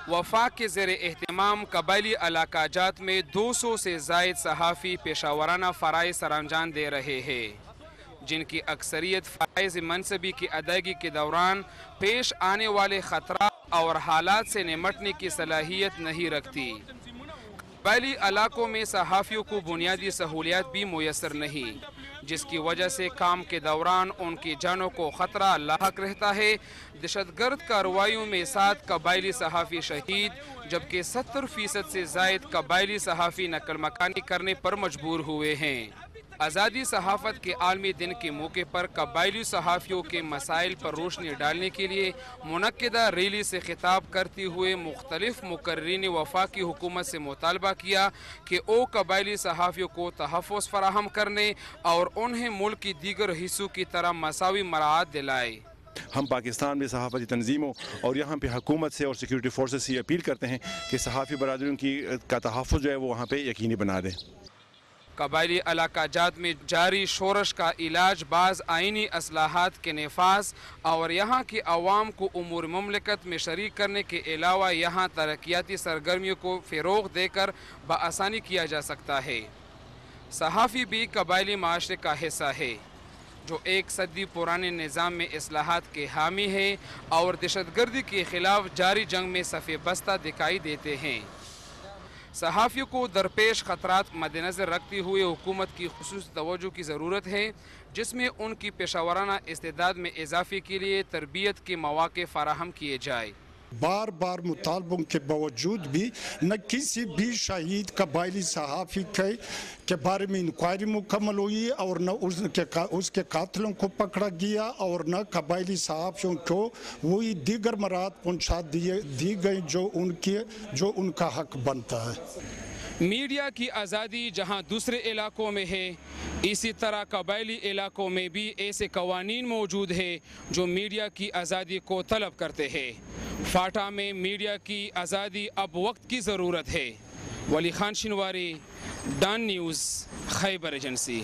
وفاق کے زیر اہتمام قبائلی علاقہ جات میں 200 سے زائد صحافی پیشہ ورانہ فرائض سر انجام دے رہے ہیں، جن کی اکثریت فرائض منصبی کی ادائیگی کے دوران پیش آنے والے خطرات اور حالات سے نمٹنے کی صلاحیت نہیں رکھتی۔ قبائلی علاقوں میں صحافیوں کو بنیادی سہولیات بھی میسر نہیں، جس کی وجہ سے کام کے دوران ان کی جانوں کو خطرہ لاحق رہتا ہے۔ دہشت گرد کارروائیوں میں 7 قبائلی صحافی شہید، جبکہ 70% سے زائد قبائلی صحافی نقل مکانی کرنے پر مجبور ہوئے ہیں۔ آزادی صحافت کے عالمی دن کے موقع پر قبائلی صحافیوں کے مسائل پر روشنی ڈالنے کے لیے منعقدہ ریلی سے خطاب کرتے ہوئے مختلف مقررین وفاقی حکومت سے مطالبہ کیا کہ وہ قبائلی صحافیوں کو تحفظ فراہم کرنے اور انہیں ملک کی دیگر حصوں کی طرح مساوی مراعات دلائے۔ ہم پاکستان میں صحافتی تنظیموں اور یہاں پہ حکومت سے اور سیکیورٹی فورسز سے اپیل کرتے ہیں کہ صحافی برادریوں کا تحفظ جو ہے وہ وہاں پہ یقینی بنا دیں۔ قبائلی علاقہ جات میں جاری شورش کا علاج بعض آئینی اصلاحات کے نفاذ اور یہاں کی عوام کو امور مملکت میں شریک کرنے کے علاوہ یہاں ترقیاتی سرگرمیوں کو فروغ دے کر بآسانی کیا جا سکتا ہے۔ صحافی بھی قبائلی معاشرے کا حصہ ہے، جو ایک صدی پرانے نظام میں اصلاحات کے حامی ہے اور دہشت گردی کے خلاف جاری جنگ میں صف بستہ دکھائی دیتے ہیں۔ صحافیوں کو درپیش خطرات مد نظر رکھتے ہوئے حکومت کی خصوصی توجہ کی ضرورت ہے، جس میں ان کی پیشہ ورانہ استعداد میں اضافے کے لیے تربیت کے مواقع فراہم کیے جائے۔ بار بار مطالبوں کے باوجود بھی نہ کسی بھی شہید قبائلی صحافی کے بارے میں انکوائری مکمل ہوئی اور نہ اس کے قاتلوں کو پکڑا گیا اور نہ قبائلی صحافیوں کو وہی دیگر مراحت پہنچا دی گئی جو ان کا حق بنتا ہے۔ میڈیا کی آزادی جہاں دوسرے علاقوں میں ہے، اسی طرح قبائلی علاقوں میں بھی ایسے قوانین موجود ہیں جو میڈیا کی آزادی کو طلب کرتے ہیں۔ فاٹا میں میڈیا کی آزادی اب وقت کی ضرورت ہے۔ ولی خان شنواری، ڈان نیوز، خیبر ایجنسی۔